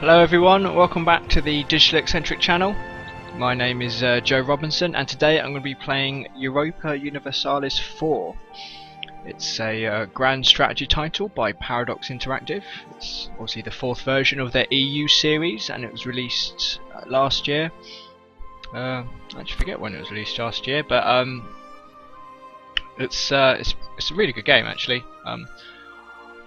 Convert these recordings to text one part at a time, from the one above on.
Hello everyone, welcome back to the Digital Eccentric channel. My name is Joe Robinson and today I'm going to be playing Europa Universalis IV. It's a grand strategy title by Paradox Interactive. It's obviously the fourth version of their EU series and it was released last year. I actually forget when it was released last year, but it's a really good game actually.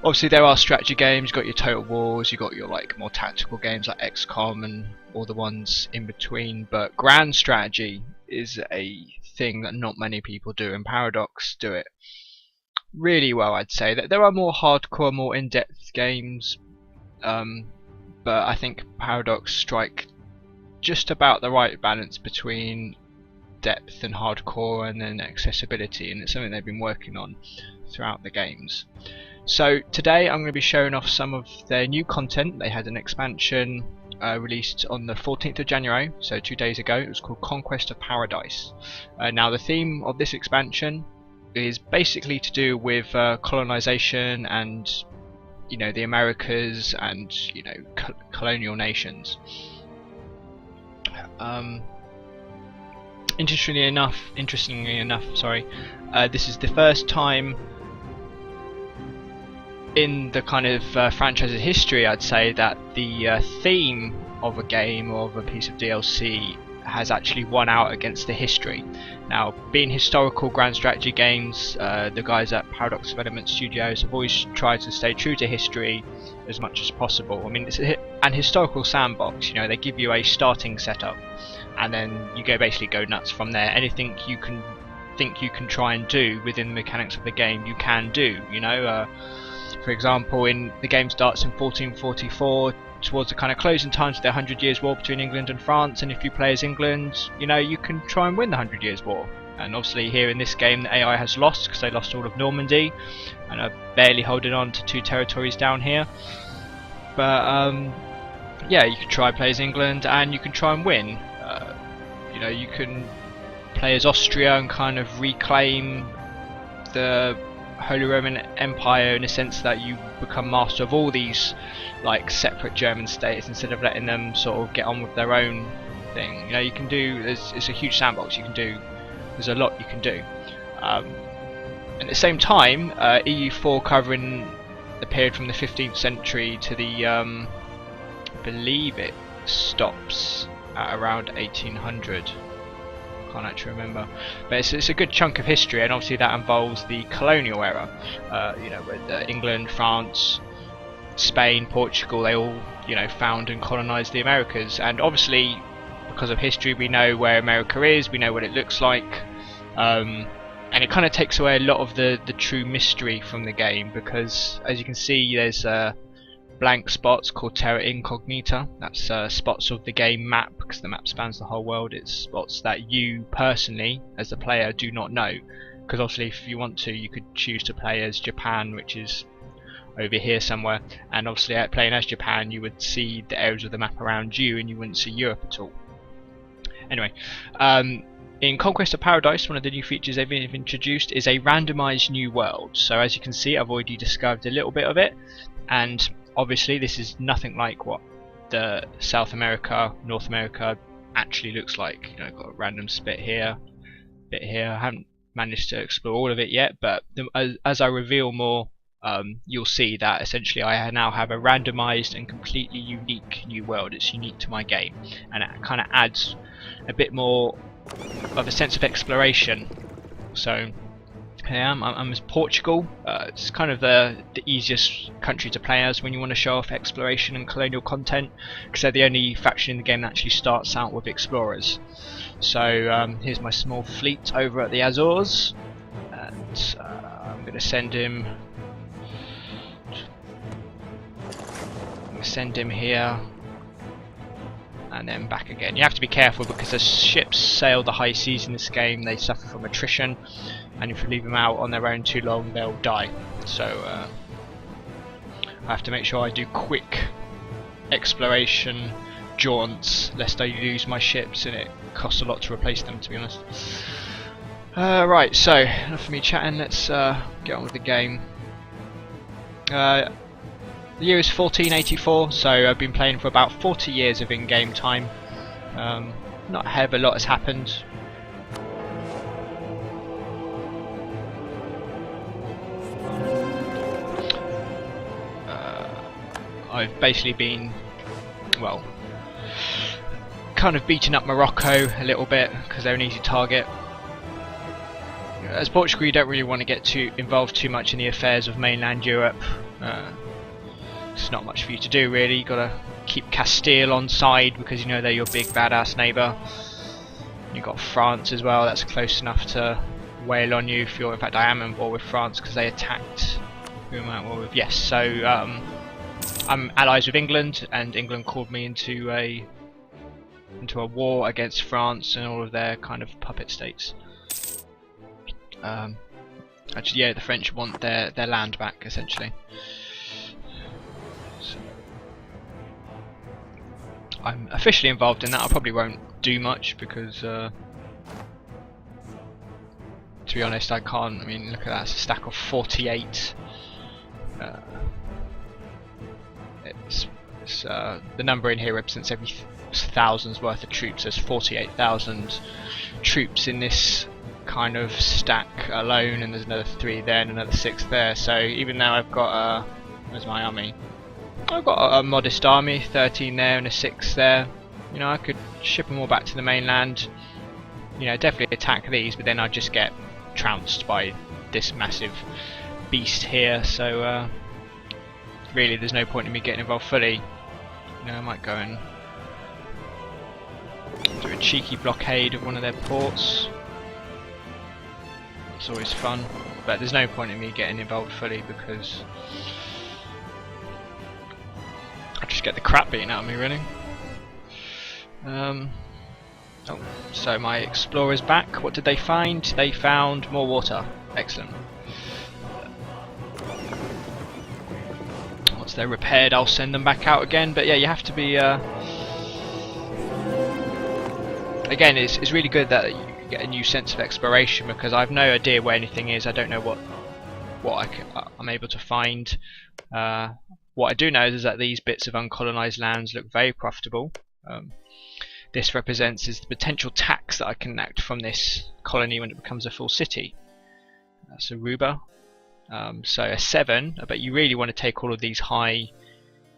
Obviously there are strategy games, you've got your Total Wars, you've got your more tactical games like XCOM and all the ones in between, but grand strategy is a thing that not many people do, and Paradox do it really well. I'd say that there are more hardcore, more in-depth games, but I think Paradox strike just about the right balance between depth and hardcore and then accessibility, and it's something they've been working on throughout the games. So today I'm going to be showing off some of their new content. They had an expansion released on the 14th of January, so 2 days ago. It was called Conquest of Paradise. Now the theme of this expansion is basically to do with colonization and the Americas and colonial nations. Interestingly enough, this is the first time in the kind of franchise's history, I'd say, that the theme of a game or of a piece of DLC has actually won out against the history. Now, being historical grand strategy games, the guys at Paradox Development Studios have always tried to stay true to history as much as possible. I mean, it's an historical sandbox. They give you a starting setup, and then you basically go nuts from there. Anything you can think you can try and do within the mechanics of the game, you can do. For example, the game starts in 1444, towards the kind of closing times of the 100 Years' War between England and France, and if you play as England, you can try and win the 100 Years' War. And obviously here in this game the AI has lost because they lost all of Normandy and are barely holding on to 2 territories down here. But yeah, you can try play as England and you can try and win. You can play as Austria and kind of reclaim the Holy Roman Empire in a sense that you become master of all these separate German states instead of letting them sort of get on with their own thing. You can do, it's a huge sandbox, there's a lot you can do. At the same time, EU4 covering the period from the 15th century to the I believe it stops at around 1800. Can't actually remember, but it's a good chunk of history, and obviously that involves the colonial era. With England, France, Spain, Portugal, they all found and colonized the Americas, and obviously because of history we know where America is, we know what it looks like, and it kind of takes away a lot of the true mystery from the game, because as you can see there's blank spots called terra incognita. That's spots of the game map, because the map spans the whole world. It's spots that you personally as the player do not know, because obviously if you want to, you could choose to play as Japan, which is over here somewhere, and obviously playing as Japan you would see the areas of the map around you and you wouldn't see Europe at all. Anyway, in Conquest of Paradise, one of the new features they've introduced is a randomized new world. So as you can see, I've already described a little bit of it, and obviously this is nothing like what the South America, North America actually looks like. I've got a random bit here. I haven't managed to explore all of it yet, but as I reveal more, you'll see that essentially I now have a randomized and completely unique new world. It's unique to my game, and it kind of adds a bit more of a sense of exploration. So I'm as Portugal. It's kind of the easiest country to play as when you want to show off exploration and colonial content, because they're the only faction in the game that actually starts out with explorers. So here's my small fleet over at the Azores, and I'm going to send him here and then back again. You have to be careful because as ships sail the high seas in this game, they suffer from attrition, and if you leave them out on their own too long, they'll die. So I have to make sure I do quick exploration jaunts lest I lose my ships, and it costs a lot to replace them, to be honest. Right, so enough of me chatting, let's get on with the game. The year is 1484, so I've been playing for about 40 years of in-game time. Not a hell of a lot has happened. I've basically been, well, kind of beaten up Morocco a little bit because they're an easy target. As Portugal, you don't really want to get too involved too much in the affairs of mainland Europe. There's not much for you to do really. You've got to keep Castile on side because you know they're your big badass neighbour. You've got France as well, that's close enough to wail on you if you're, in fact I am in war with France because they attacked, who am I at war with? Yes, so I'm allies with England, and England called me into a war against France and all of their kind of puppet states. Actually, yeah, the French want their land back, essentially. So, I'm officially involved in that. I probably won't do much because, to be honest, I can't. I mean, look at that, it's a stack of 48. The number in here represents every thousand's worth of troops. There's 48,000 troops in this kind of stack alone, and there's another 3 there and another 6 there. So even though I've got where's my army? I've got a modest army, 13 there and a 6 there. You know, I could ship them all back to the mainland. You know, definitely attack these, but then I'd just get trounced by this massive beast here. So really, there's no point in me getting involved fully. You know, I might go and do a cheeky blockade of one of their ports. It's always fun, but there's no point in me getting involved fully because I just get the crap beaten out of me, really. Oh, so my explorer's back. What did they find? They found more water. Excellent. Once they're repaired, I'll send them back out again. But yeah, you have to be. Again, it's really good that you get a new sense of exploration because I've no idea where anything is. I don't know what I'm able to find. What I do know is that these bits of uncolonised lands look very profitable. This represents is the potential tax that I can enact from this colony when it becomes a full city. That's Aruba. So a 7. I bet you really want to take all of these high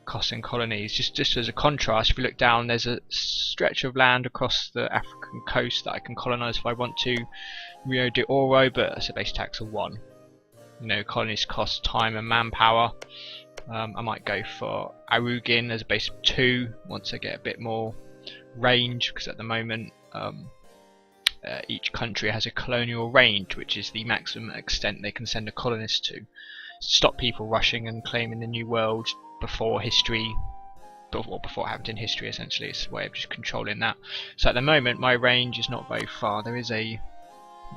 costing colonies. Just as a contrast, if you look down, there's a stretch of land across the African coast that I can colonise if I want to. Rio de Oro, but it's a base tax of 1. You know, colonies cost time and manpower. I might go for Arugin as a base of 2 once I get a bit more range, because at the moment each country has a colonial range, which is the maximum extent they can send a colonist to stop people rushing and claiming the new world before history, before it happened in history. Essentially, it's a way of just controlling that. So at the moment my range is not very far. There is a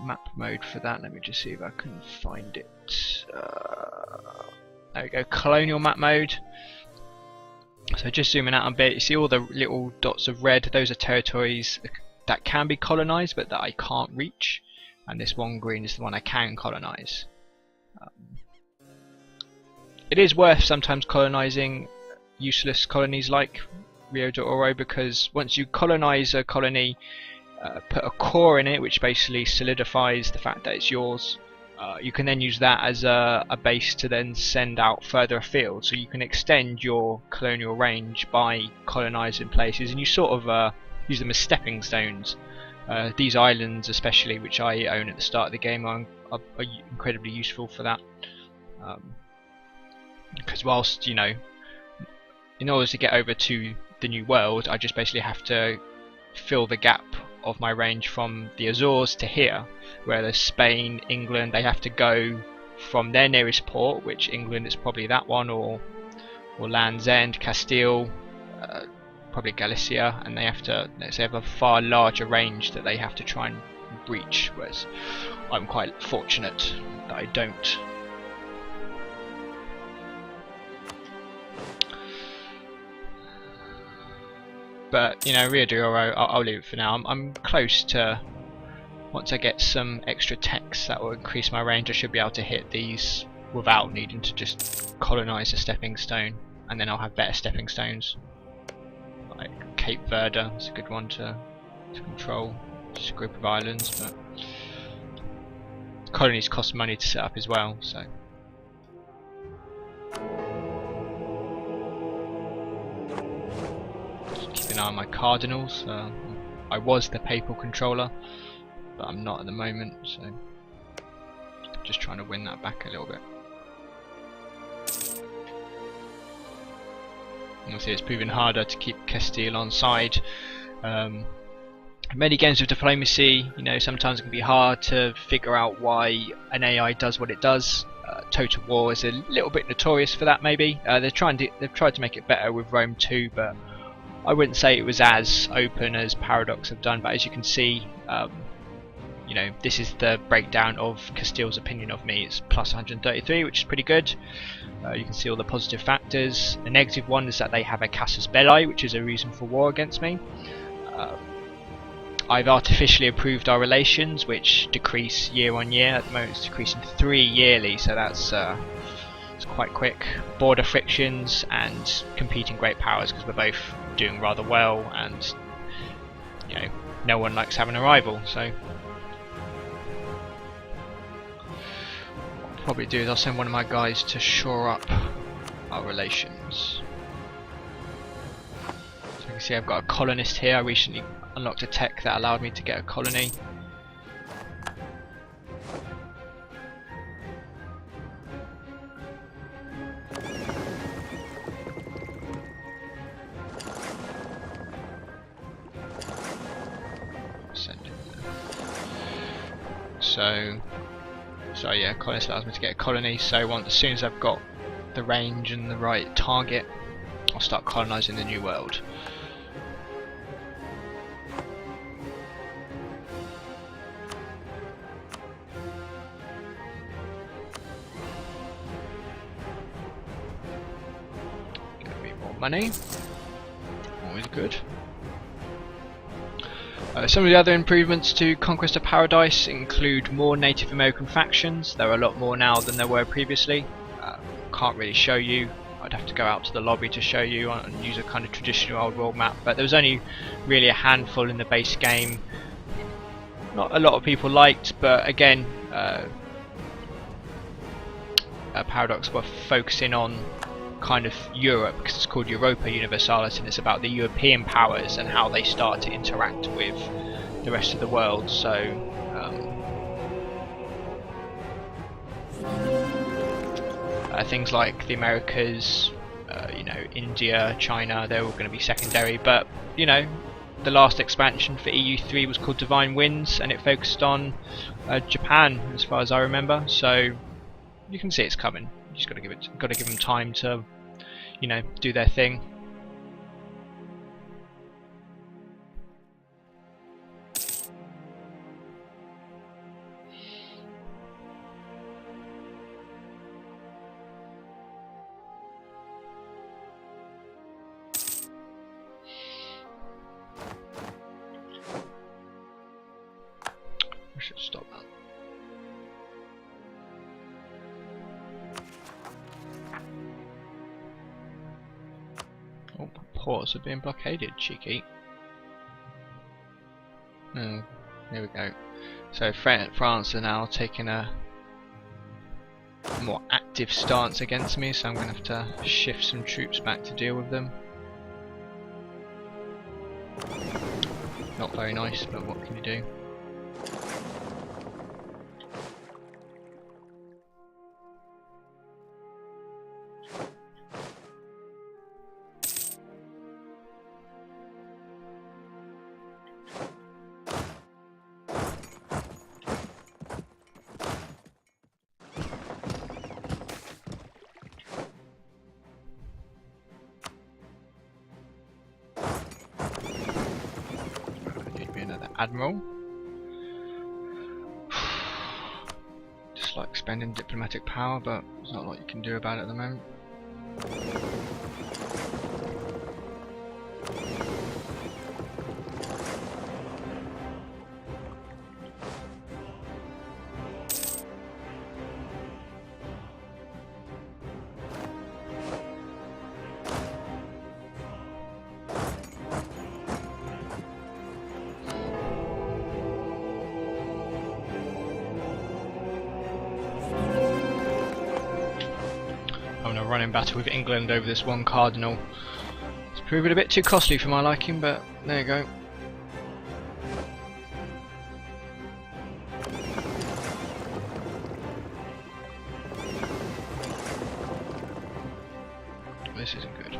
map mode for that. Let me just see if I can find it. There we go, colonial map mode. So just zooming out a bit, you see all the little dots of red, those are territories that can be colonised but that I can't reach, and this one green is the one I can colonise. It is worth sometimes colonising useless colonies like Rio de Oro, because once you colonise a colony, put a core in it which basically solidifies the fact that it's yours, you can then use that as a base to then send out further afield. So you can extend your colonial range by colonising places, and you sort of use them as stepping stones. These islands especially, which I own at the start of the game, are incredibly useful for that. Because whilst, you know, in order to get over to the new world, I just basically have to fill the gap of my range from the Azores to here, whereas Spain, England, they have to go from their nearest port, which England is probably that one, or Land's End, Castile, probably Galicia, and they have to, let's say, have a far larger range that they have to try and breach, whereas I'm quite fortunate that I don't. But, you know, Rio de Oro, I'll leave it for now. I'm close to, once I get some extra techs that will increase my range, I should be able to hit these without needing to just colonise a stepping stone. and then I'll have better stepping stones. Like Cape Verde is a good one to control. Just a group of islands, but colonies cost money to set up as well, so. Just keep an eye on my cardinals. I was the papal controller, but I'm not at the moment, so just trying to win that back a little bit. Obviously it's proving harder to keep Castile on side. Many games of diplomacy, you know, sometimes it can be hard to figure out why an AI does what it does. Total War is a little bit notorious for that, maybe. They've tried to make it better with Rome 2, but I wouldn't say it was as open as Paradox have done. But as you can see, you know, this is the breakdown of Castile's opinion of me. It's plus 133, which is pretty good. You can see all the positive factors. The negative one is that they have a casus belli, which is a reason for war against me. I've artificially improved our relations, which decrease year on year. At the moment it's decreasing 3 yearly, so that's it's quite quick. Border frictions and competing great powers, because we're both doing rather well, and you know, no one likes having a rival, so probably do is I'll send one of my guys to shore up our relations. So you can see I've got a colonist here. I recently unlocked a tech that allowed me to get a colony. Send it there. So yeah, colonist allows me to get a colony, so as soon as I've got the range and the right target, I'll start colonising the new world. Get a bit more money, always good. Some of the other improvements to Conquest of Paradise include more Native American factions. There are a lot more now than there were previously. Can't really show you. I'd have to go out to the lobby to show you and use a kind of traditional old world map. But there was only really a handful in the base game. Not a lot of people liked, but again, Paradox were focusing on kind of Europe, because it's called Europa Universalis, and it's about the European powers and how they start to interact with the rest of the world. So things like the Americas, you know, India, China, they're all going to be secondary. But you know, the last expansion for EU3 was called Divine Winds, and it focused on Japan, as far as I remember. So you can see it's coming. You just got to give them time to, you know, do their thing. I should stop that. Oh, ports are being blockaded, cheeky. Oh, there we go. So France are now taking a more active stance against me, so I'm going to have to shift some troops back to deal with them. Not very nice, but what can you do? Admiral. Just like spending diplomatic power, but there's not a lot you can do about it at the moment. running battle with England over this one cardinal. It's proving a bit too costly for my liking, but there you go. This isn't good.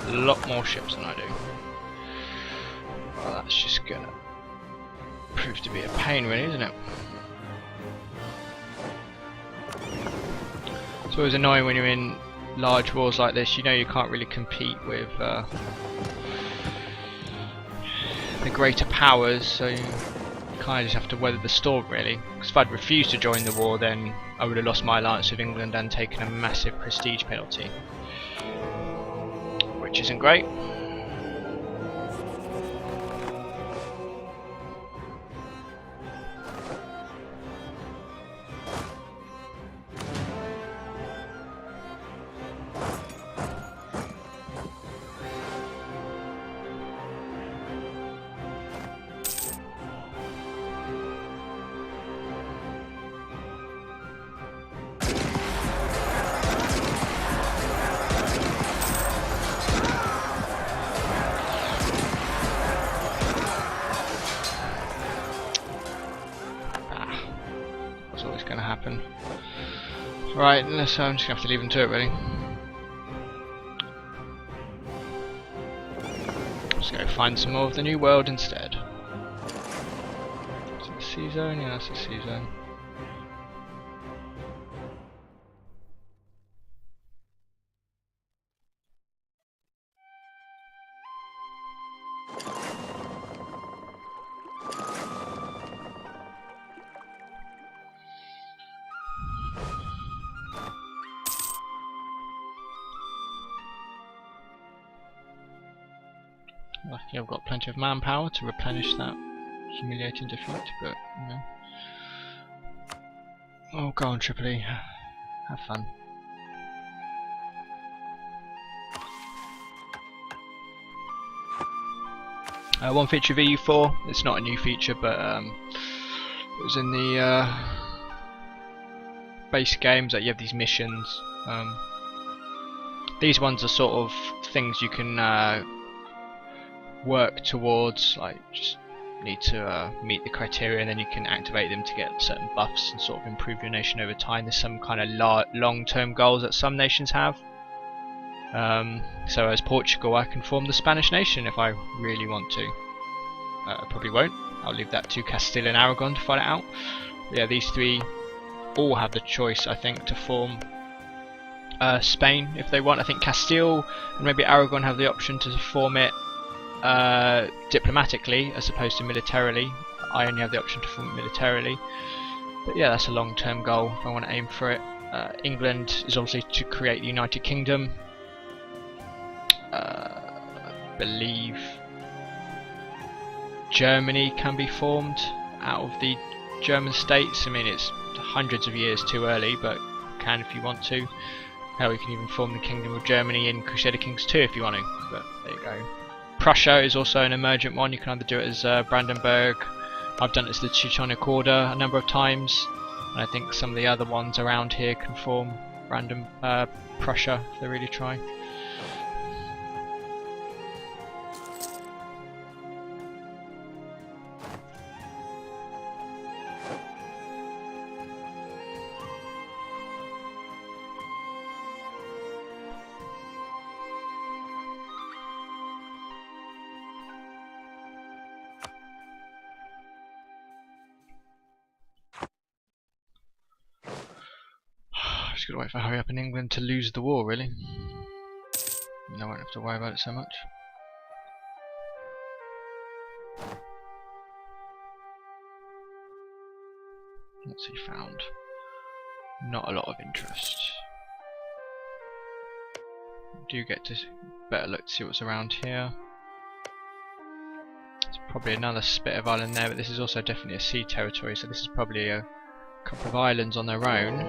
A lot more ships than I do. Well, that's just gonna prove to be a pain, really, isn't it? It's always annoying when you're in large wars like this. You know you can't really compete with the greater powers, so you kind of just have to weather the storm, really. Because if I'd refused to join the war, then I would have lost my alliance with England and taken a massive prestige penalty, which isn't great. Going to happen. Right, so I'm just going to have to leave them to it, really. Let's go find some more of the New World instead. Is it the sea zone? Yeah, that's the sea zone. Lucky I've got plenty of manpower to replenish that humiliating defeat, but you know. Oh, go on, Tripoli. Have fun. One feature of EU4. It's not a new feature, but it was in the base games that you have these missions. These ones are sort of things you can work towards, like just need to meet the criteria and then you can activate them to get certain buffs and sort of improve your nation over time. There's some kind of long-term goals that some nations have. So as Portugal, I can form the Spanish nation if I really want to. I probably won't. I'll leave that to Castile and Aragon to fight it out. But yeah, these three all have the choice, I think, to form Spain if they want. I think Castile and maybe Aragon have the option to form it diplomatically as opposed to militarily. I only have the option to form it militarily. But yeah, that's a long-term goal if I want to aim for it. England is obviously to create the United Kingdom. I believe Germany can be formed out of the German states. I mean, it's hundreds of years too early, but can if you want to. Hell, you can even form the Kingdom of Germany in Crusader Kings 2 if you want to, but there you go. Prussia is also an emergent one. You can either do it as Brandenburg. I've done it as the Teutonic Order a number of times, and I think some of the other ones around here can form Prussia if they really try. Just gotta wait for hurry up in England to lose the war, really. And I won't have to worry about it so much. What's he found? Not a lot of interest. Do get to better look to see what's around here. There's probably another spit of island there, but this is also definitely a sea territory, so this is probably a couple of islands on their own.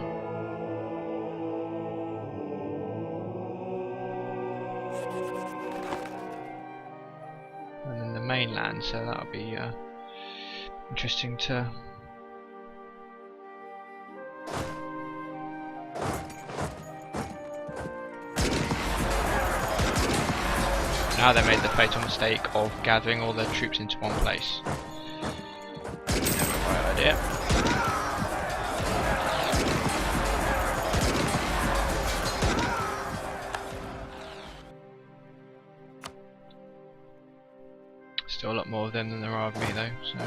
And then the mainland, so that'll be interesting to. Now they made the fatal mistake of gathering all their troops into one place. Never a right idea. Still a lot more of them than there are of me though, so.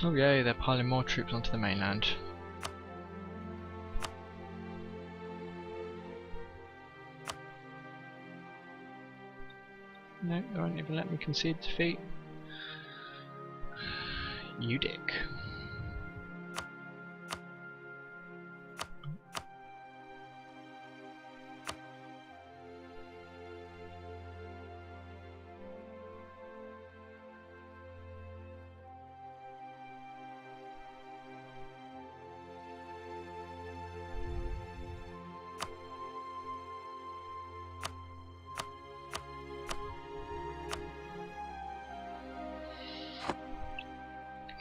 Oh yay, they're piling more troops onto the mainland. No, they won't even let me concede defeat. You dick.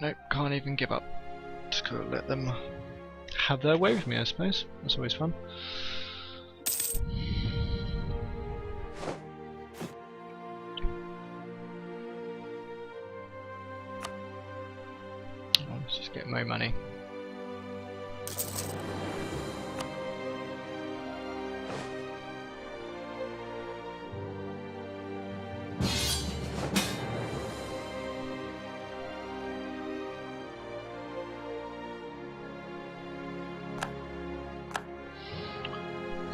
Nope, can't even give up. Just gotta let them have their way with me, I suppose. That's always fun. Let's just get more money.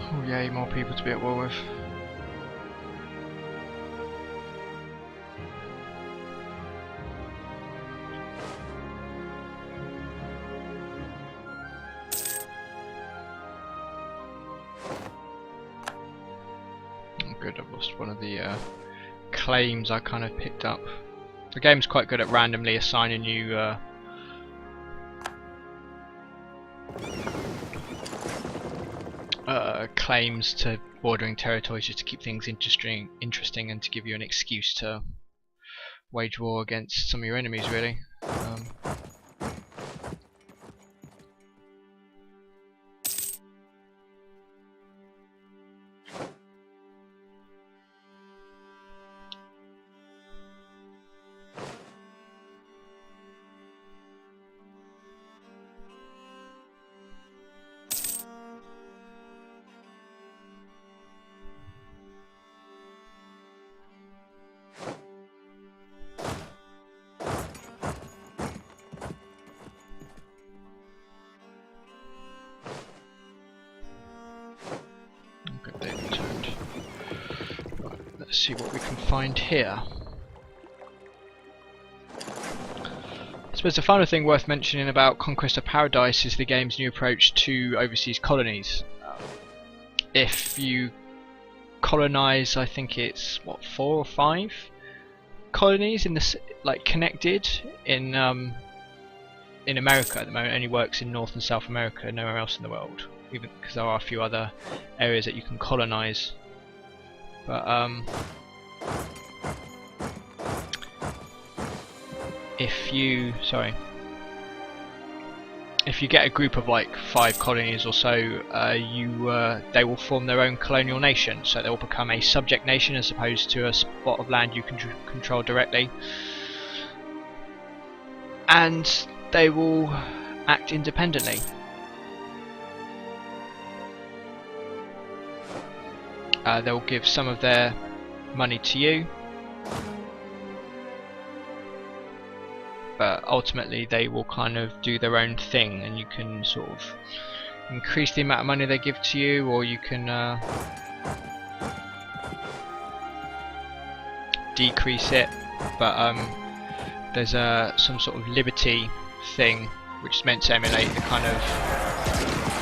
Oh yay, more people to be at war with. Oh good, I've lost one of the claims I kind of picked up. The game's quite good at randomly assigning you claims to bordering territories just to keep things interesting and to give you an excuse to wage war against some of your enemies, really. Good, they returned. Right, let's see what we can find here. I suppose the final thing worth mentioning about Conquest of Paradise is the game's new approach to overseas colonies. If you colonize, I think it's what, 4 or 5 colonies in this, like connected in America at the moment. It only works in North and South America, nowhere else in the world. Even because there are a few other areas that you can colonize, but if you get a group of like 5 colonies or so, they will form their own colonial nation, so they will become a subject nation as opposed to a spot of land you can control directly, and they will act independently. They'll give some of their money to you, but ultimately they will kind of do their own thing, and you can sort of increase the amount of money they give to you, or you can decrease it. But there's some sort of liberty thing which is meant to emulate the kind of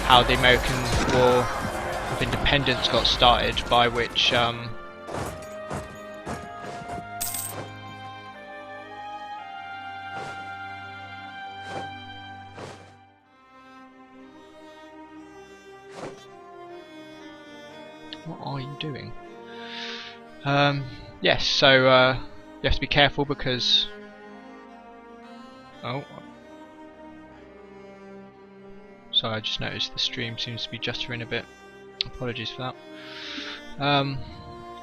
how the American War of Independence got started, by which what are you doing? Yes, so you have to be careful because sorry, I just noticed the stream seems to be juttering a bit. Apologies for that.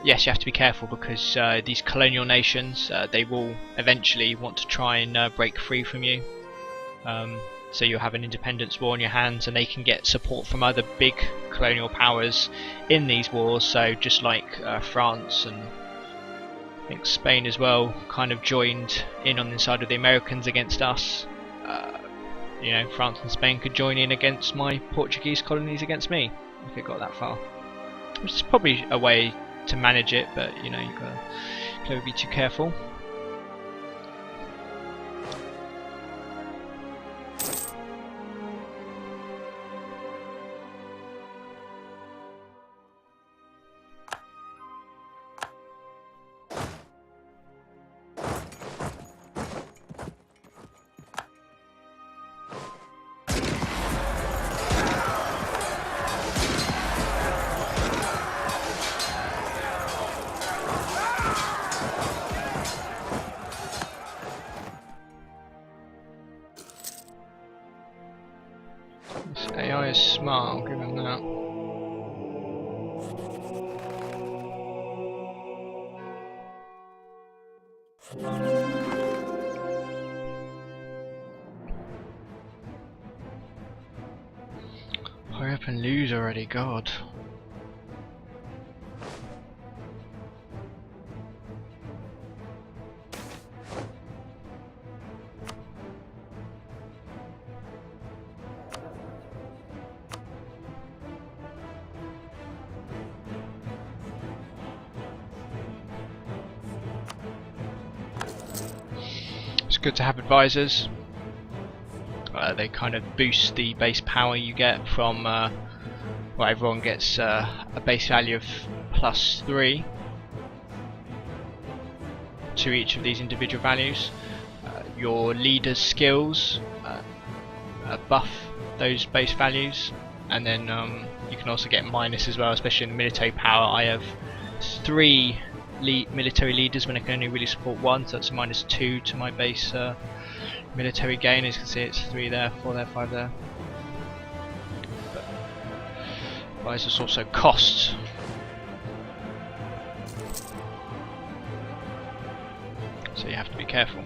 Yes, you have to be careful because these colonial nations, they will eventually want to try and break free from you. So you'll have an independence war on your hands, and they can get support from other big colonial powers in these wars. So just like France and I think Spain as well kind of joined in on the side of the Americans against us. You know, France and Spain could join in against my Portuguese colonies against me if it got that far. Which is probably a way to manage it, but you know, you've got to never be too careful. This AI is smart, I'll give him that. Hurry up and lose already, God. It's good to have advisors. They kind of boost the base power you get from well, everyone gets a base value of +3 to each of these individual values. Your leader's skills buff those base values, and then you can also get minus as well, especially in the military power. I have 3 military leaders when I can only really support 1, so that's a -2 to my base military gain. As you can see, it's 3 there, 4 there, 5 there. But advisors also cost. So you have to be careful.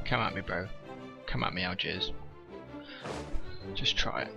Come at me, bro. Come at me, Algiers. Just try it.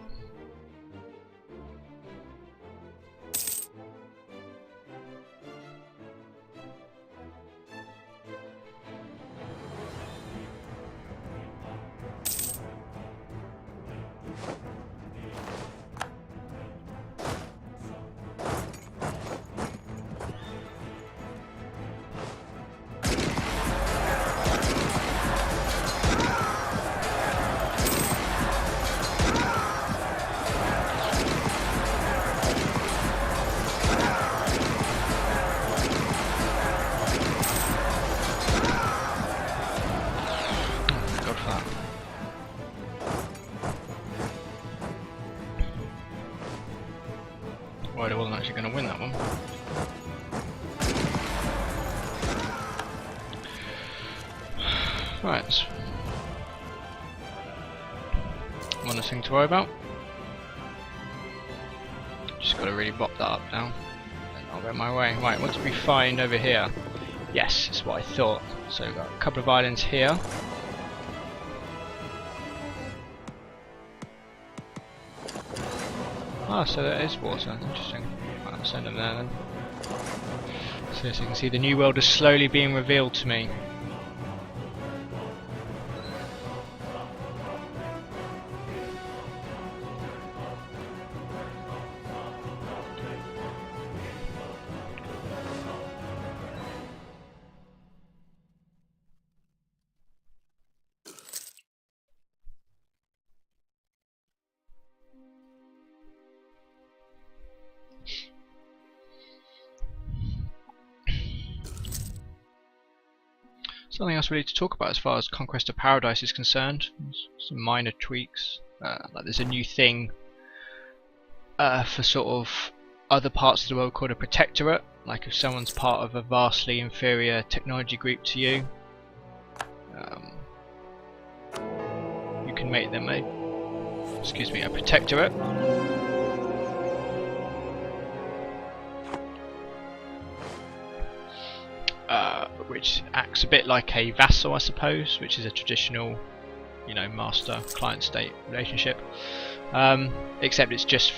Right, that's one less thing to worry about. Just got to really bop that up now, and I'll get my way. Right, what did we find over here? Yes, that's what I thought. So we've got a couple of islands here. Ah, so there is water. Interesting. Right, I'll send them there then. So as you can see, the new world is slowly being revealed to me. Something else really to talk about as far as Conquest of Paradise is concerned. Some minor tweaks. Like there's a new thing for sort of other parts of the world called a protectorate. Like if someone's part of a vastly inferior technology group to you, you can make them a protectorate. Which acts a bit like a vassal, I suppose, which is a traditional, you know, master-client state relationship. Except it's just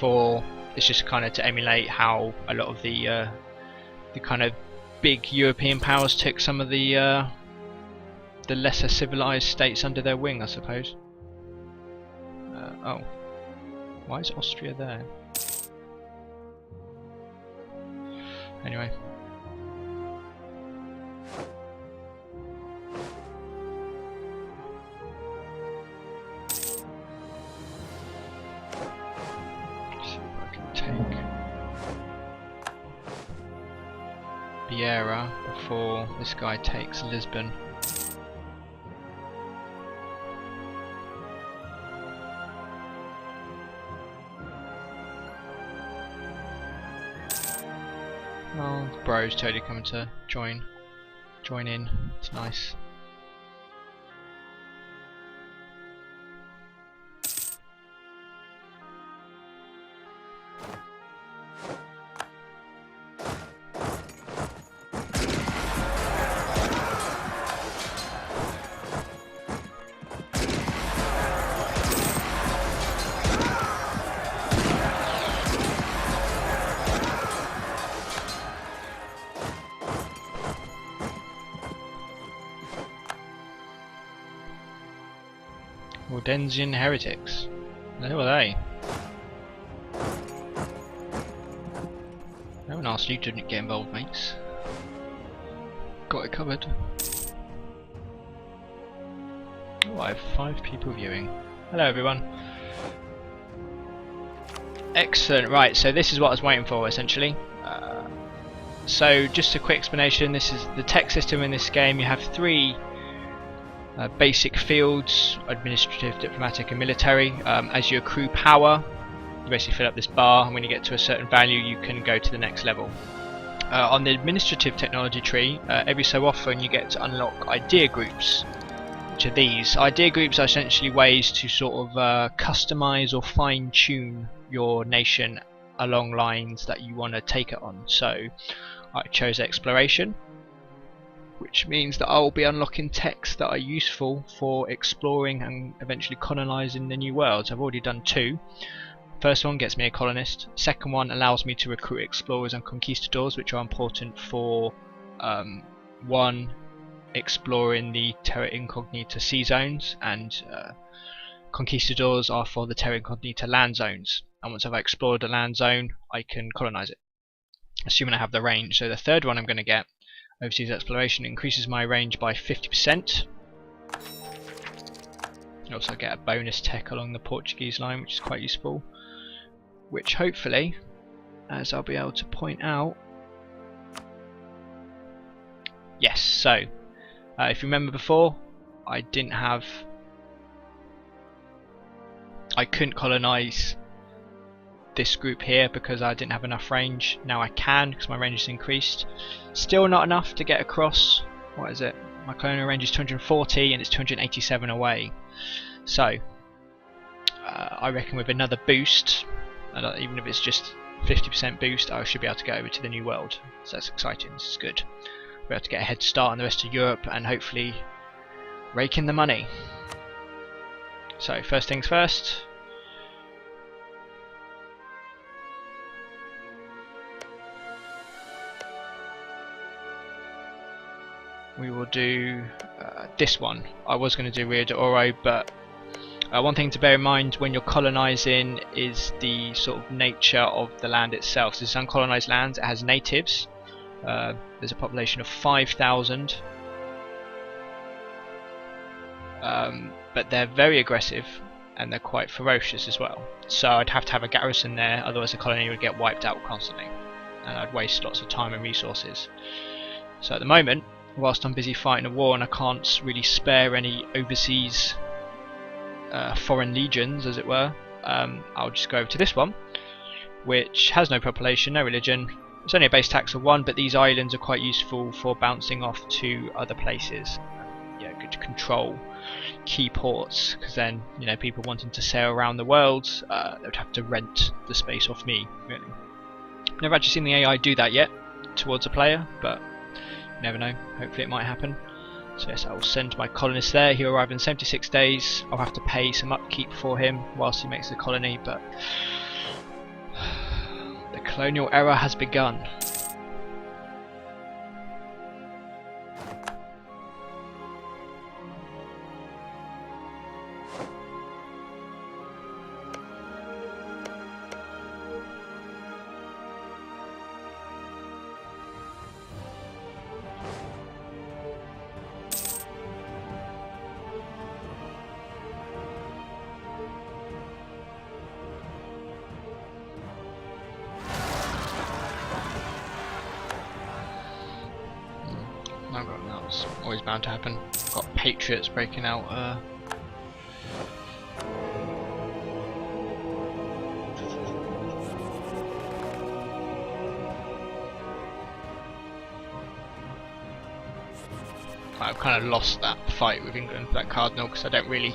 kind of to emulate how a lot of the kind of big European powers took some of the lesser civilized states under their wing, I suppose. Oh, why is Austria there? Anyway. Vieira before this guy takes Lisbon. Oh, the bro's totally coming to join in. It's nice. Waldensian heretics. Who are they? No one asked you to get involved, mates. Got it covered. Oh, I have 5 people viewing. Hello everyone. Excellent, right, so this is what I was waiting for essentially. So just a quick explanation, this is the tech system in this game. You have 3 basic fields: administrative, diplomatic and military. As you accrue power, you basically fill up this bar, and when you get to a certain value you can go to the next level. On the administrative technology tree, every so often you get to unlock idea groups, which are these. Idea groups are essentially ways to sort of customize or fine-tune your nation along lines that you want to take it on. So I chose exploration, which means that I will be unlocking techs that are useful for exploring and eventually colonising the new worlds. I've already done 2. First one gets me a colonist. Second one allows me to recruit explorers and conquistadors, which are important for 1, exploring the terra incognita sea zones, and conquistadors are for the terra incognita land zones. And once I've explored a land zone, I can colonise it, assuming I have the range. So the third one I'm going to get, overseas exploration, increases my range by 50%. You also get a bonus tech along the Portuguese line, which is quite useful, which hopefully, as I'll be able to point out, yes. So if you remember before, I couldn't colonise this group here because I didn't have enough range. Now I can, because my range is increased. Still not enough to get across what is it? My colonial range is 240 and it's 287 away. So I reckon with another boost, even if it's just 50% boost, I should be able to get over to the New World. So that's exciting. This is good. We're able to get a head start on the rest of Europe and hopefully rake in the money. So first things first. We will do this one. I was going to do Rio de Oro, but one thing to bear in mind when you're colonising is the sort of nature of the land itself. So this is uncolonised lands, it has natives. There's a population of 5,000. But they're very aggressive and they're quite ferocious as well. So I'd have to have a garrison there, otherwise the colony would get wiped out constantly. And I'd waste lots of time and resources. So at the moment, whilst I'm busy fighting a war and I can't really spare any overseas foreign legions, as it were, I'll just go over to this one, which has no population, no religion. It's only a base tax of 1, but these islands are quite useful for bouncing off to other places. Yeah, good to control key ports, because then, you know, people wanting to sail around the world, they would have to rent the space off me, really. Never actually seen the AI do that yet towards a player, but you never know, hopefully it might happen. So yes, I will send my colonist there. He'll arrive in 76 days. I'll have to pay some upkeep for him whilst he makes the colony, but the colonial era has begun. That's always bound to happen. Got patriots breaking out. I've kind of lost that fight with England for that cardinal because I don't really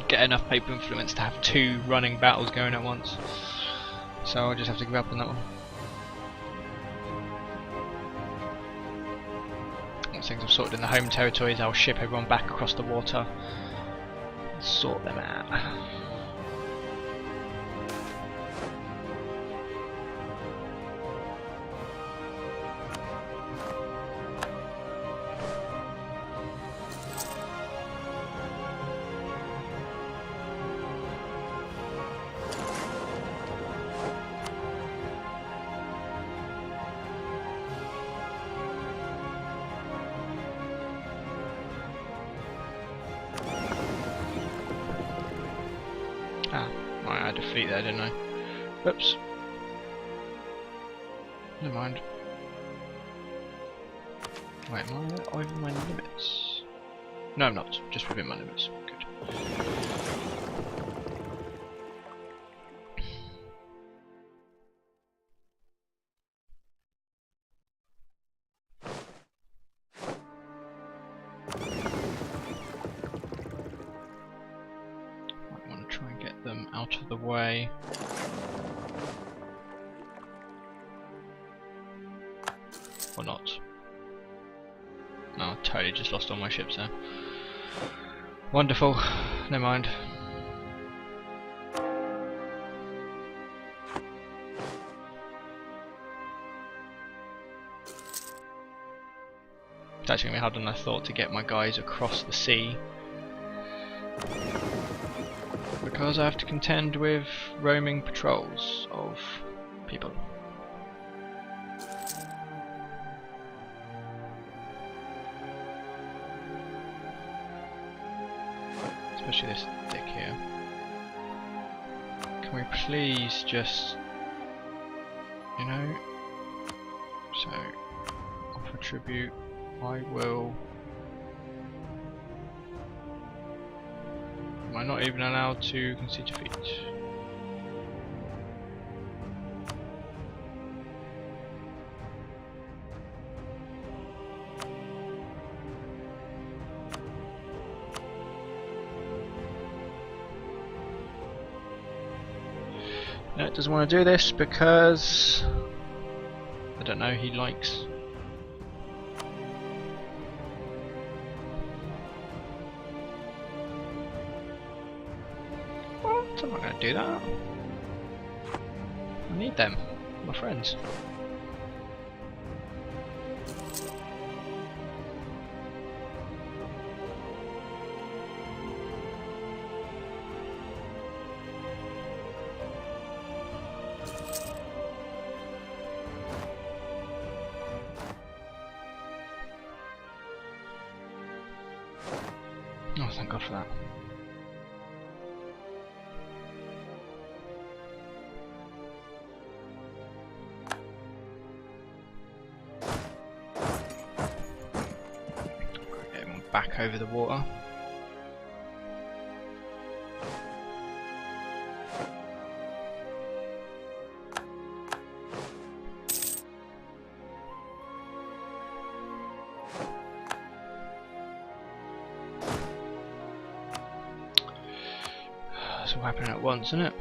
get enough paper influence to have 2 running battles going at once. So I'll just have to give up on that one. Once things I've sorted in the home territories, I'll ship everyone back across the water and sort them out. I had a fleet there, didn't I? Oops. Never mind. Wait, am I over my limits? No, I'm not. Just within my limits. Good. Out of the way. Or not. No, I totally just lost all my ships there. Wonderful. Never mind. It's actually going to be harder than I thought to get my guys across the sea, because I have to contend with roaming patrols of people. Especially this dick here. Can we please just, you know, so offer tribute, I will. Am I not even allowed to concede defeat? No, it doesn't want to do this because I don't know, he likes. What? I'm not going to do that. I need them, my friends. Oh, thank God for that. Get him back over the water. It's all happening at once, isn't it?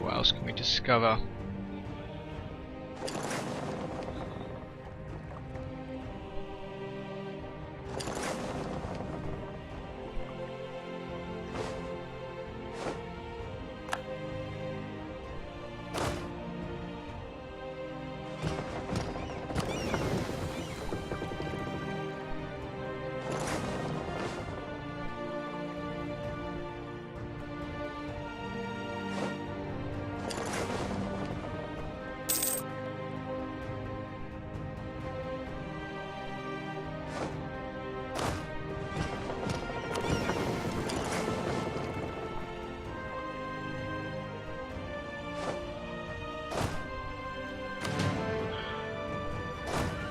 What else can we discover?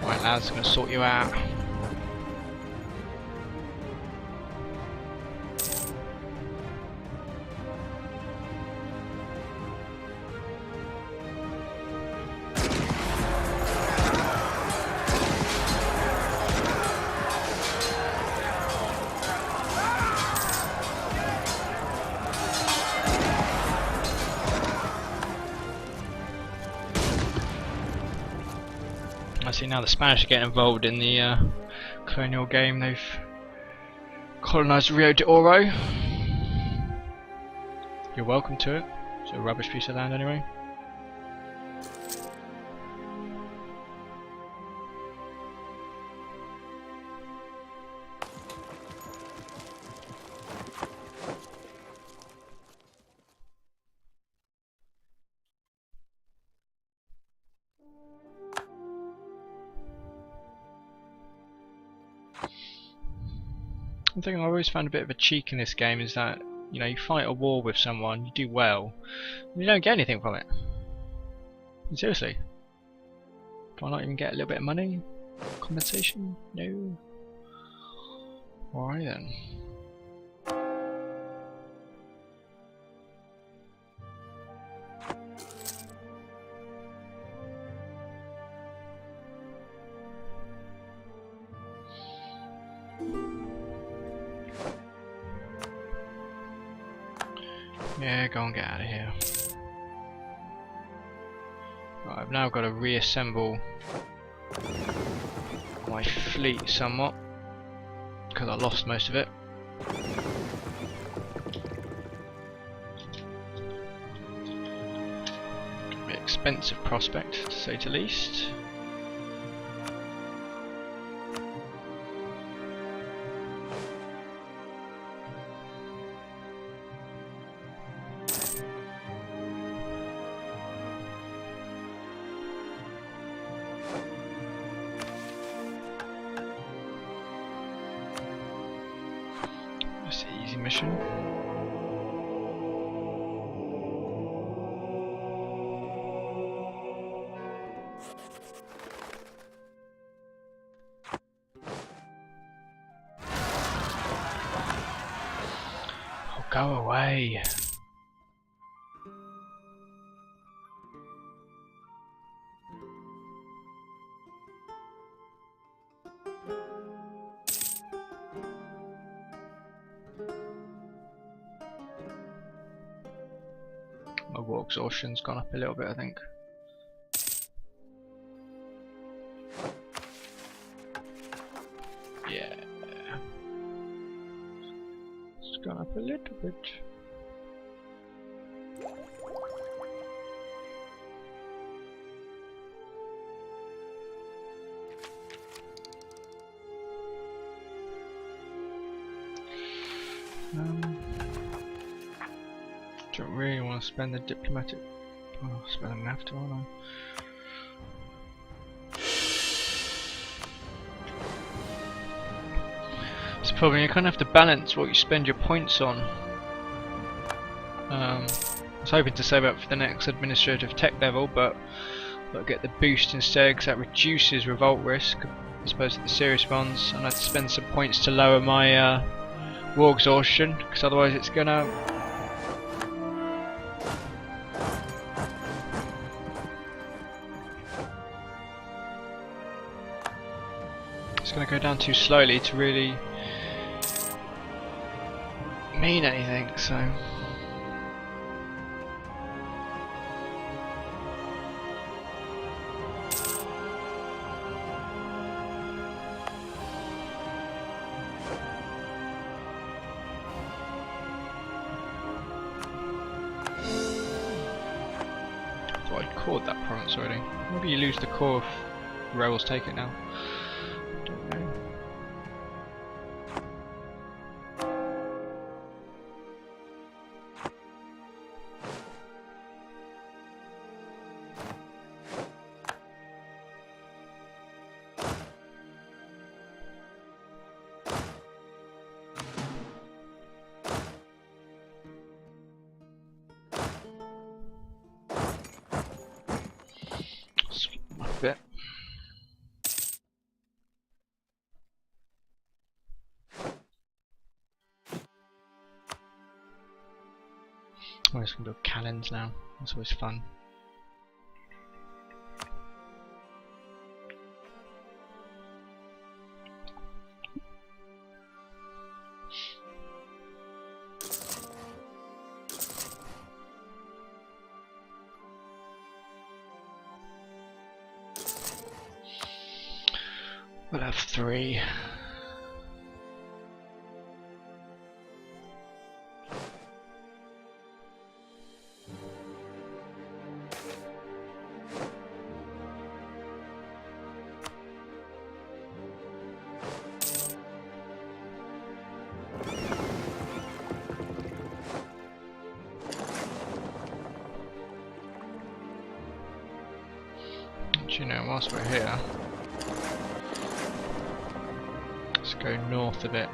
Right, lads, I'm going to sort you out. I see now the Spanish are getting involved in the colonial game. They've colonised Rio de Oro. You're welcome to it. It's a rubbish piece of land anyway. One thing I've always found a bit of a cheek in this game is that, you know, you fight a war with someone, you do well, and you don't get anything from it. Seriously. Do I not even get a little bit of money? Compensation? No. Alright then. Yeah, go and get out of here. Right, I've now got to reassemble my fleet somewhat because I lost most of it. Be an expensive prospect, to say the least. It's an easy mission. Oh, go away. My war exhaustion's gone up a little bit, I think. Yeah. It's gone up a little bit. Don't really want to spend the diplomatic. Oh, I suppose I'm gonna have to, aren't I? It's probably you kind of have to balance what you spend your points on. I was hoping to save up for the next administrative tech level, but I'll get the boost instead because that reduces revolt risk as opposed to the serious ones, and I have to spend some points to lower my war exhaustion because otherwise it's gonna. It's gonna go down too slowly to really mean anything, so. I'd cored that province already. Maybe you lose the core if rebels take it now. Don't know. Bit. I'm just gonna build cannons now. That's always fun. We'll have 3. Do you know, whilst we're here, let's go north a bit.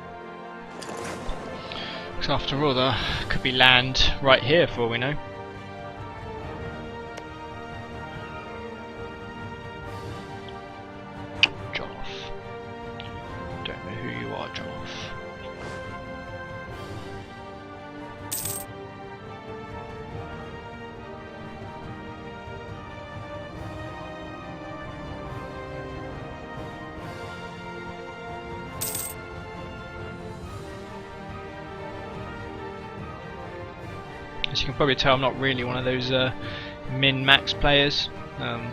Because after all, there could be land right here for all we know. Joff. Don't know who you are, Joff. As you can probably tell, I'm not really one of those min-max players. Don't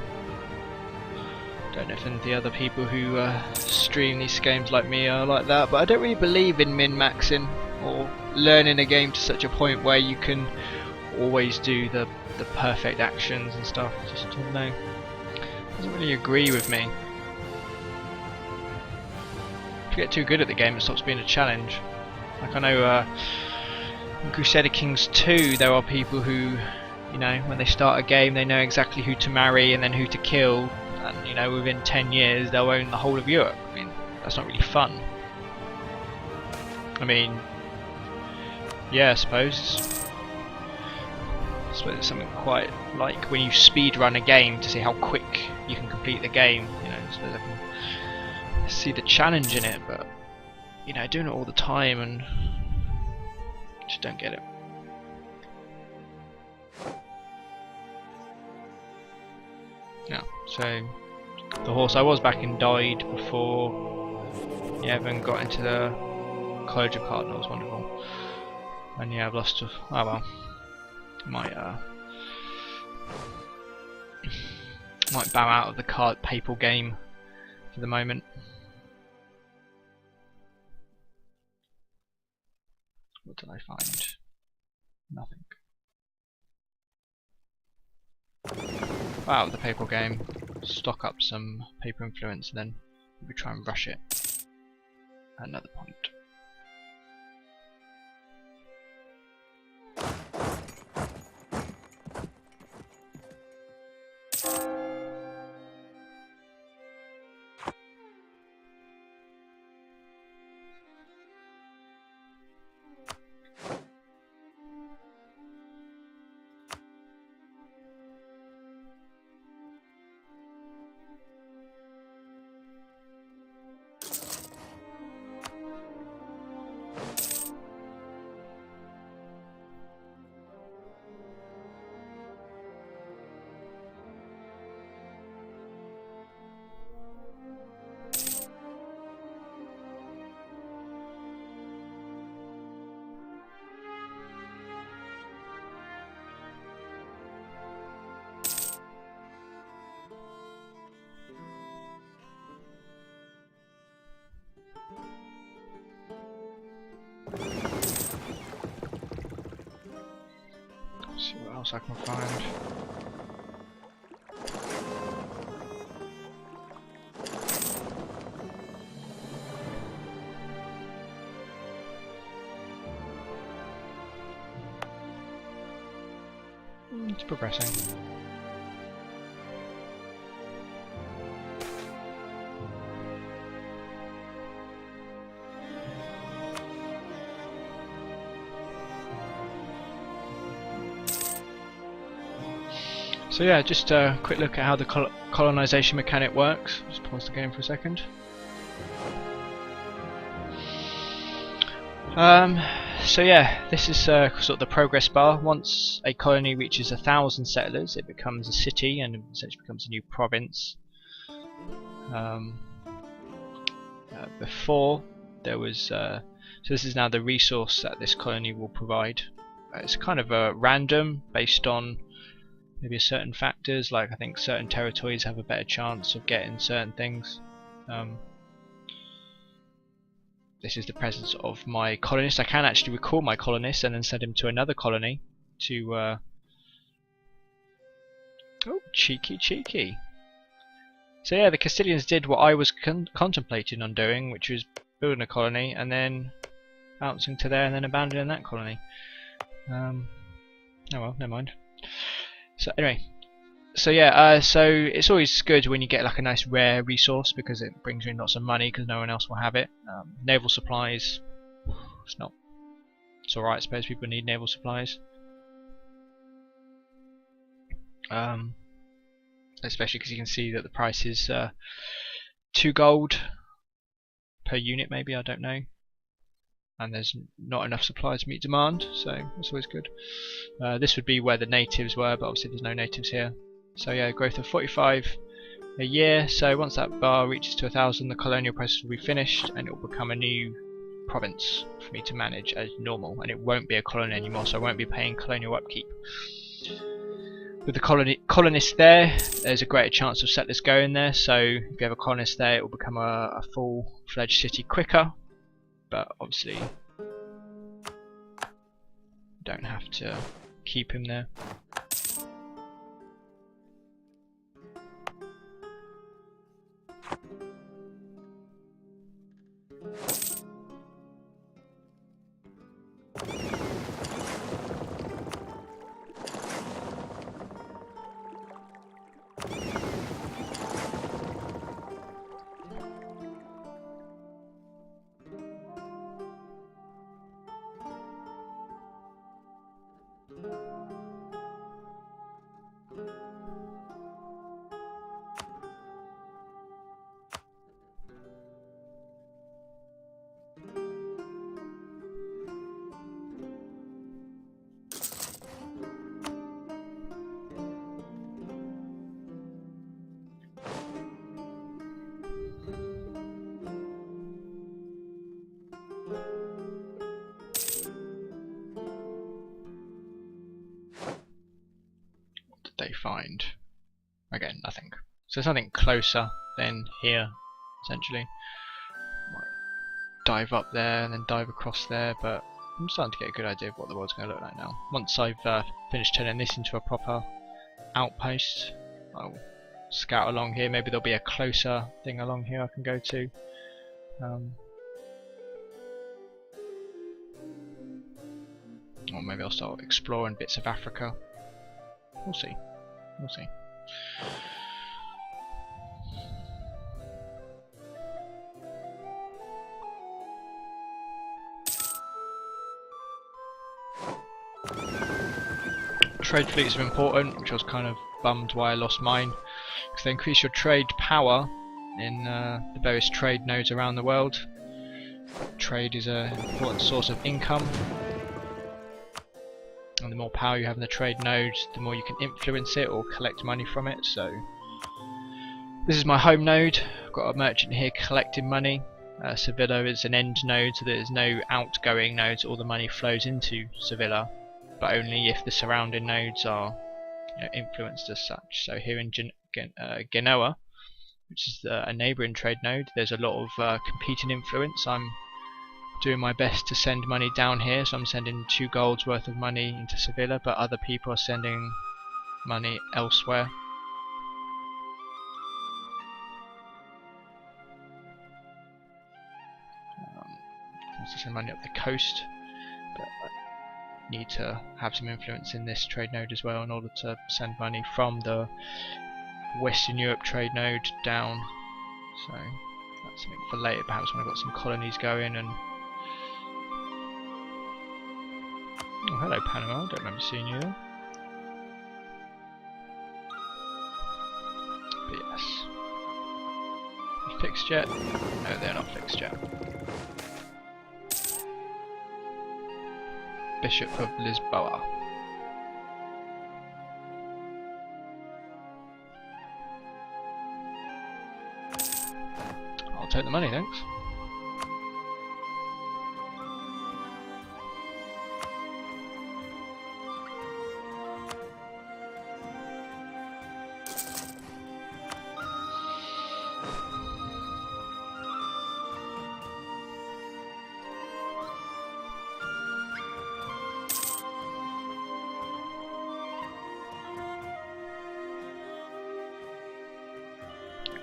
know if any of the other people who stream these games like me are like that, but I don't really believe in min-maxing or learning a game to such a point where you can always do the perfect actions and stuff. Just don't know. Doesn't really agree with me. If you get too good at the game, it stops being a challenge. Like I know. In Crusader Kings 2 there are people who, you know, when they start a game they know exactly who to marry and then who to kill, and you know, within 10 years they'll own the whole of Europe. I mean, that's not really fun. I mean, yeah, I suppose it's something quite like when you speed run a game to see how quick you can complete the game, you know. I suppose I can see the challenge in it, but you know, doing it all the time and just don't get it. Yeah, so the horse I was backing died before you even got into the College of Cardinals. Wonderful. And yeah, I've lost. Oh well, might Might bow out of the card papal game for the moment. What did I find? Nothing. Wow, the papal game. Stock up some paper influence and then we try and rush it. Another point. See what else I can find. It's progressing. So yeah, just a quick look at how the colonization mechanic works. Just pause the game for a second. So yeah, this is sort of the progress bar. Once a colony reaches 1,000 settlers, it becomes a city and essentially becomes a new province. Before there was, so this is now the resource that this colony will provide. It's kind of random, based on maybe certain factors, like I think certain territories have a better chance of getting certain things. This is the presence of my colonist. I can actually recall my colonist and then send him to another colony to oh, cheeky. So yeah, the Castilians did what I was contemplating on doing, which was building a colony and then bouncing to there and then abandoning that colony. Oh well, never mind. So anyway, so yeah, so it's always good when you get like a nice rare resource because it brings in lots of money because no one else will have it. Naval supplies, it's alright, I suppose people need naval supplies. Especially because you can see that the price is 2 gold per unit, maybe, I don't know. And there's not enough supplies to meet demand, so that's always good. This would be where the natives were, but obviously there's no natives here. So yeah, growth of 45 a year. So once that bar reaches to 1,000, the colonial process will be finished, and it will become a new province for me to manage as normal. And it won't be a colony anymore, so I won't be paying colonial upkeep. With the colonists there, there's a greater chance of settlers going there. So if you have a colonist there, it will become a full-fledged city quicker. But obviously, you don't have to keep him there. they find? Again, nothing. So something closer than here, essentially. Might dive up there and then dive across there, but I'm starting to get a good idea of what the world's going to look like now. Once I've finished turning this into a proper outpost, I'll scout along here. Maybe there'll be a closer thing along here I can go to. Or maybe I'll start exploring bits of Africa. We'll see. We'll see. Trade fleets are important, which I was kind of bummed why I lost mine, because they increase your trade power in the various trade nodes around the world. Trade is an important source of income, and the more power you have in the trade node, the more you can influence it or collect money from it. So this is my home node. I've got a merchant here collecting money. Sevilla is an end node, so there's no outgoing nodes. All the money flows into Sevilla, but only if the surrounding nodes are influenced as such. So here in Genoa, which is a neighbouring trade node, there's a lot of competing influence. I'm doing my best to send money down here, so I'm sending 2 golds worth of money into Sevilla, but other people are sending money elsewhere. To send money up the coast, but I need to have some influence in this trade node as well in order to send money from the Western Europe trade node down. So that's something for later, perhaps when I've got some colonies going. And oh, hello Panama, I don't remember seeing you there. But yes. You fixed yet? No, they're not fixed yet. Bishop of Lisboa. I'll take the money, thanks.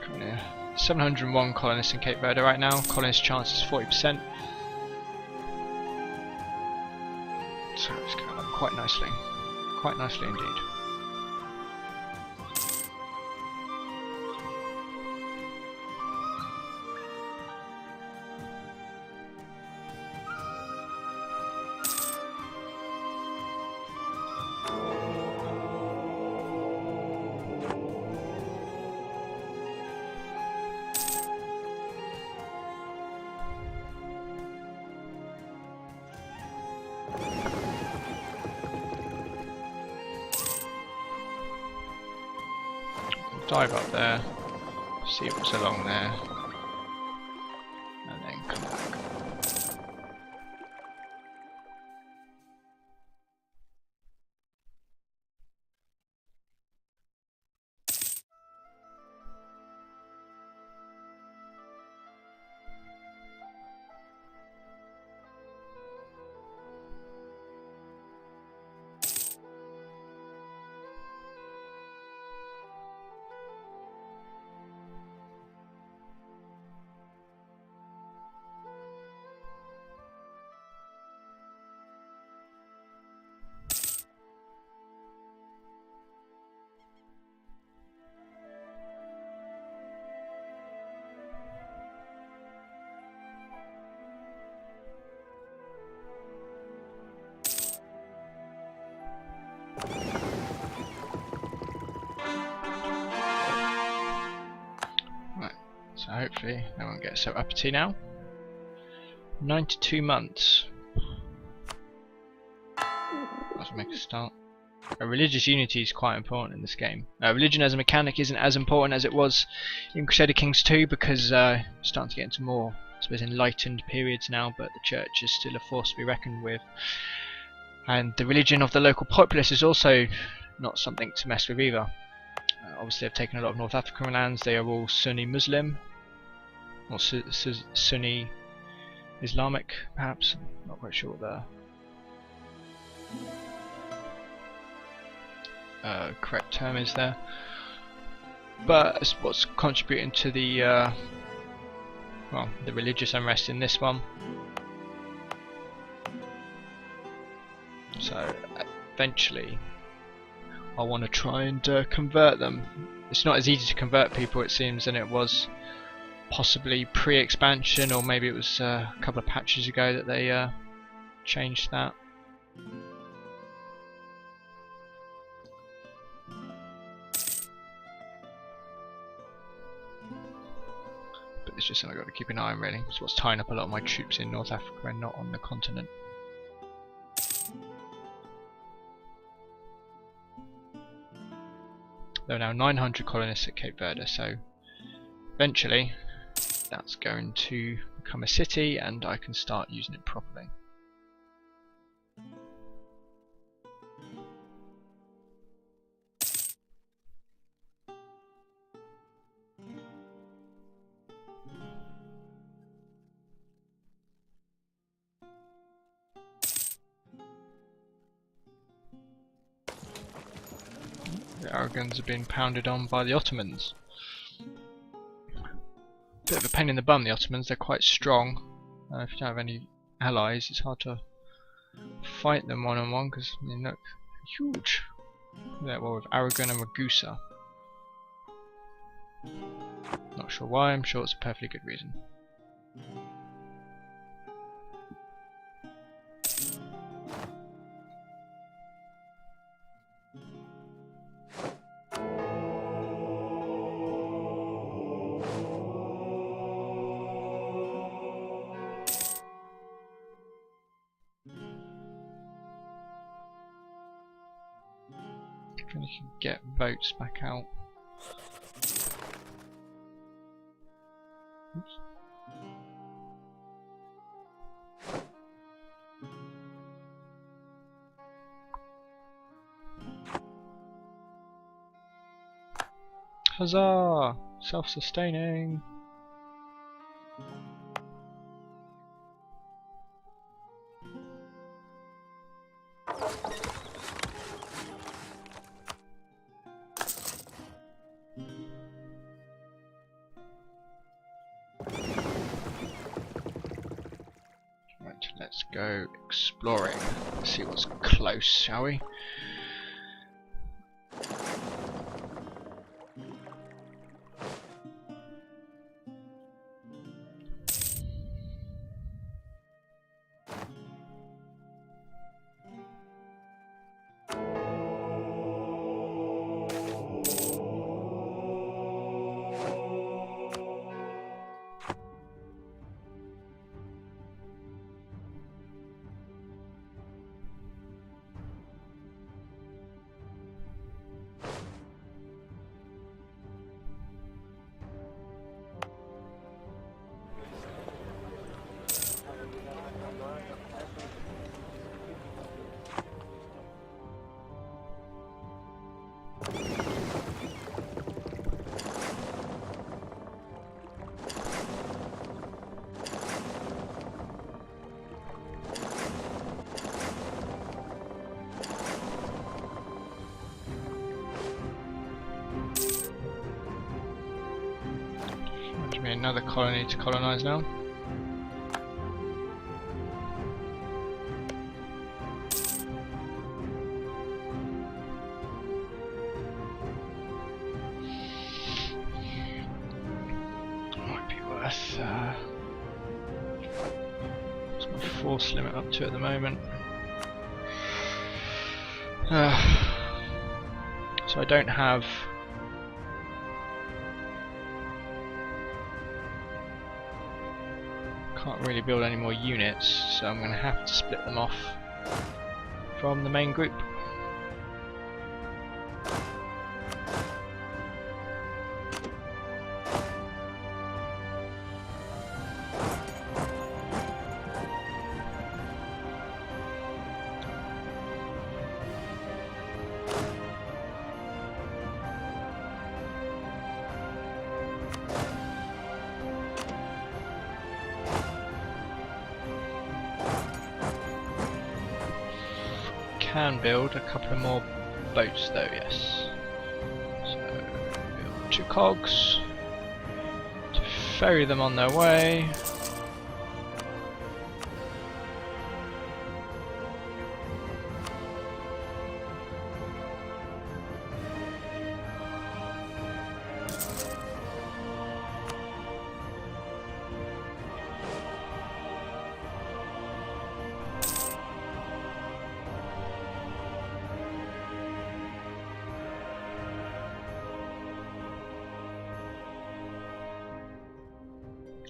Come here. 701 colonists in Cape Verde right now. Colonist chance is 40%. So it's going along quite nicely. Quite nicely indeed. Dive up there, see what's along there, and then come back. Right, so hopefully I won't get so uppity now. 92 months. Let's make a start. Religious unity is quite important in this game. Religion as a mechanic isn't as important as it was in Crusader Kings 2 because starting to get into more, I suppose, enlightened periods now, but the church is still a force to be reckoned with. And the religion of the local populace is also not something to mess with either. Obviously, they've taken a lot of North African lands. They are all Sunni Muslim, or Sunni Islamic, perhaps. I'm not quite sure what the correct term is there. But it's what's contributing to the well, the religious unrest in this one. So eventually I want to try and convert them. It's not as easy to convert people, it seems, than it was possibly pre-expansion, or maybe it was a couple of patches ago that they changed that. But it's just something I've got to keep an eye on, really. It's what's tying up a lot of my troops in North Africa and not on the continent. There are now 900 colonists at Cape Verde, so eventually that's going to become a city and I can start using it properly. The Aragons are being pounded on by the Ottomans. Bit of a pain in the bum, the Ottomans. They're quite strong. If you don't have any allies, it's hard to fight them one on one, because I mean, look, huge. They're well with Aragon and Ragusa. Not sure why. I'm sure it's a perfectly good reason. Trying to get votes back out. Oops. Huzzah! Self-sustaining. Let's go exploring. See what's close, shall we? Another colony to colonize now. Might be worth. What's my force limit up to at the moment? So I don't have. Can't really build any more units, so I'm going to have to split them off from the main group. can build a couple of more boats though, yes. So build 2 cogs to ferry them on their way.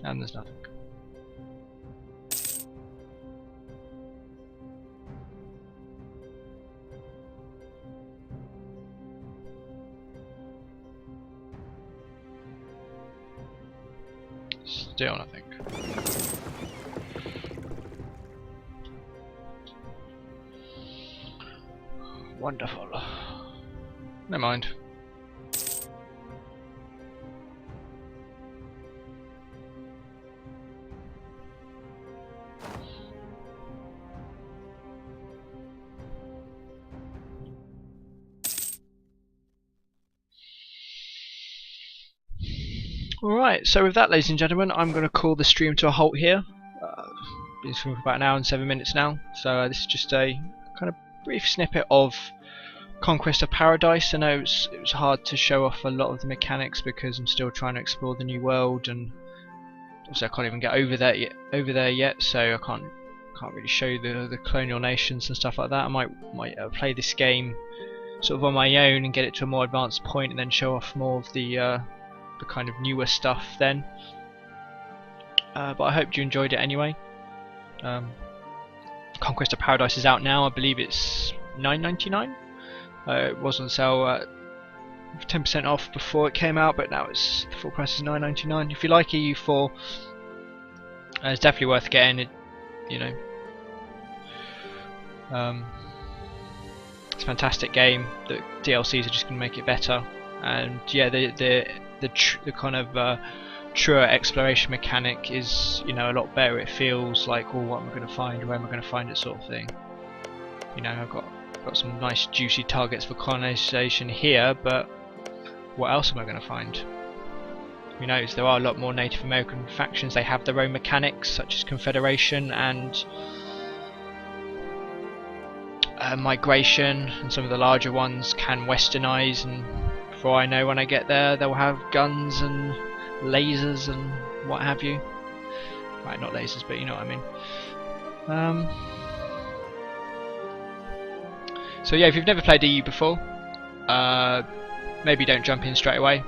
And there's nothing. Still nothing. Wonderful. Never mind. Alright, so with that, ladies and gentlemen, I'm going to call the stream to a halt here. Been streaming for about an hour and 7 minutes now, so this is just a kind of brief snippet of Conquest of Paradise. I know it was hard to show off a lot of the mechanics because I'm still trying to explore the new world, and also I can't even get over there yet, so I can't really show you the colonial nations and stuff like that. I might play this game sort of on my own and get it to a more advanced point, and then show off more of the kind of newer stuff then. But I hope you enjoyed it anyway. Conquest of Paradise is out now. I believe it's $9.99. It was on sale at 10% off before it came out, but now the full price is $9.99. If you like EU4, it's definitely worth getting it. You know, it's a fantastic game. The DLCs are just going to make it better, and yeah, the kind of truer exploration mechanic is, you know, a lot better. It feels like, oh, what am I going to find? Where am I going to find it, sort of thing. You know, I've got some nice juicy targets for colonization here, but what else am I going to find? Who knows? There are a lot more Native American factions. They have their own mechanics, such as Confederation and migration, and some of the larger ones can westernize, and before I know, when I get there, they'll have guns and lasers and what have you. Right, not lasers, but you know what I mean. So yeah, if you've never played EU before, maybe don't jump in straight away.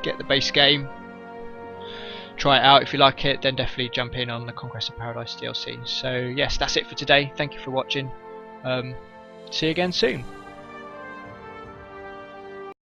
Get the base game, try it out. If you like it, then definitely jump in on the Conquest of Paradise DLC. So yes, that's it for today. Thank you for watching. See you again soon.